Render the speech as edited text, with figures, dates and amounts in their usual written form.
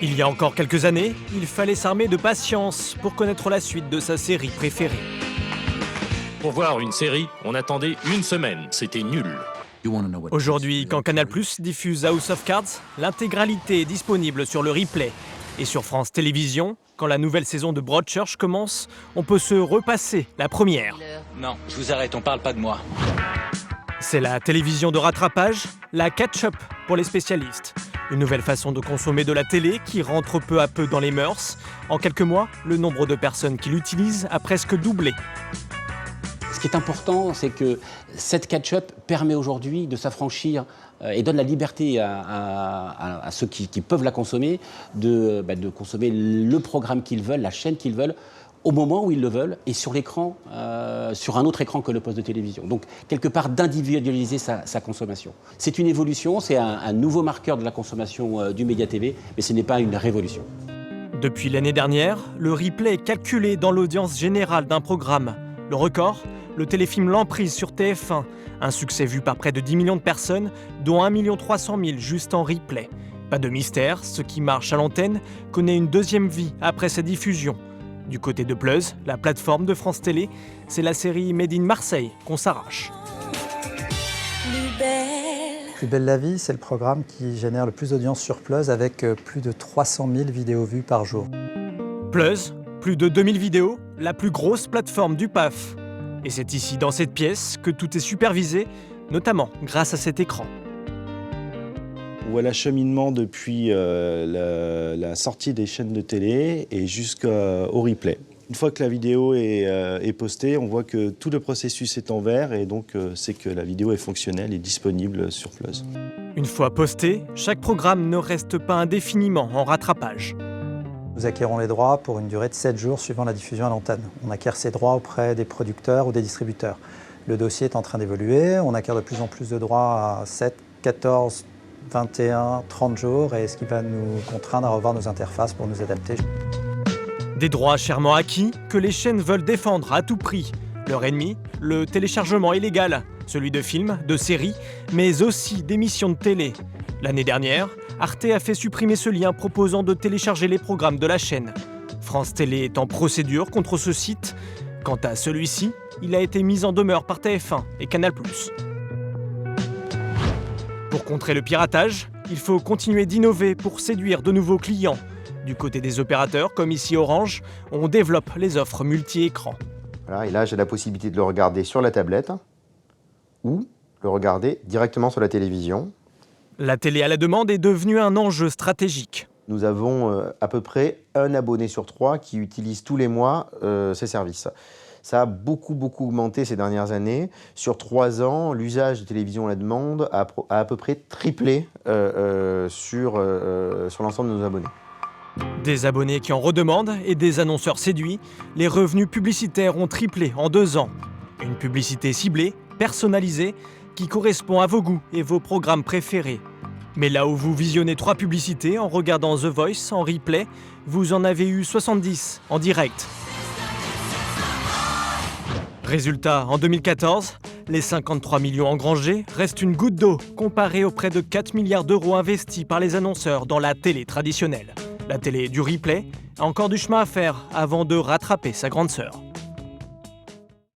Il y a encore quelques années, il fallait s'armer de patience pour connaître la suite de sa série préférée. Pour voir une série, on attendait une semaine, c'était nul. Aujourd'hui, quand Canal+ diffuse House of Cards, l'intégralité est disponible sur le replay. Et sur France Télévisions, quand la nouvelle saison de Broadchurch commence, on peut se repasser la première. Non, je vous arrête, on parle pas de moi. C'est la télévision de rattrapage, la catch-up pour les spécialistes. Une nouvelle façon de consommer de la télé qui rentre peu à peu dans les mœurs. En quelques mois, le nombre de personnes qui l'utilisent a presque doublé. Ce qui est important, c'est que cette catch-up permet aujourd'hui de s'affranchir et donne la liberté à ceux qui peuvent la consommer de consommer le programme qu'ils veulent, la chaîne qu'ils veulent, au moment où ils le veulent et sur l'écran, sur un autre écran que le poste de télévision. Donc, quelque part, d'individualiser sa consommation. C'est une évolution, c'est un nouveau marqueur de la consommation du média TV, mais ce n'est pas une révolution. Depuis l'année dernière, le replay est calculé dans l'audience générale d'un programme. Le record, le téléfilm L'Emprise sur TF1, un succès vu par près de 10 millions de personnes, dont 1 300 000 juste en replay. Pas de mystère, ce qui marche à l'antenne connaît une deuxième vie après sa diffusion. Du côté de Plus, la plateforme de France Télé, c'est la série Made in Marseille qu'on s'arrache. Plus belle la vie, c'est le programme qui génère le plus d'audience sur Plus avec plus de 300 000 vidéos vues par jour. Plus de 2000 vidéos, la plus grosse plateforme du PAF. Et c'est ici, dans cette pièce, que tout est supervisé, notamment grâce à cet écran. On voit l'acheminement depuis la sortie des chaînes de télé et jusqu'au replay. Une fois que la vidéo est postée, on voit que tout le processus est en vert et donc c'est que la vidéo est fonctionnelle et disponible sur Plus. Une fois posté, chaque programme ne reste pas indéfiniment en rattrapage. Nous acquérons les droits pour une durée de 7 jours suivant la diffusion à l'antenne. On acquiert ces droits auprès des producteurs ou des distributeurs. Le dossier est en train d'évoluer, on acquiert de plus en plus de droits à 7, 14, 21, 30 jours, et ce qui va nous contraindre à revoir nos interfaces pour nous adapter. Des droits chèrement acquis que les chaînes veulent défendre à tout prix. Leur ennemi, le téléchargement illégal, celui de films, de séries, mais aussi d'émissions de télé. L'année dernière, Arte a fait supprimer ce lien proposant de télécharger les programmes de la chaîne. France Télé est en procédure contre ce site. Quant à celui-ci, il a été mis en demeure par TF1 et Canal+. Pour contrer le piratage, il faut continuer d'innover pour séduire de nouveaux clients. Du côté des opérateurs, comme ici Orange, on développe les offres multi-écrans. Voilà, et là, j'ai la possibilité de le regarder sur la tablette ou le regarder directement sur la télévision. La télé à la demande est devenue un enjeu stratégique. Nous avons à peu près un abonné sur 3 qui utilise tous les mois ces services. Ça a beaucoup augmenté ces dernières années. Sur 3 ans, l'usage de télévision à la demande a à peu près triplé sur l'ensemble de nos abonnés. Des abonnés qui en redemandent et des annonceurs séduits, les revenus publicitaires ont triplé en 2 ans. Une publicité ciblée, personnalisée, qui correspond à vos goûts et vos programmes préférés. Mais là où vous visionnez 3 publicités en regardant The Voice en replay, vous en avez eu 70 en direct. Résultat, en 2014, les 53 millions engrangés restent une goutte d'eau comparée aux près de 4 milliards d'euros investis par les annonceurs dans la télé traditionnelle. La télé du replay a encore du chemin à faire avant de rattraper sa grande sœur.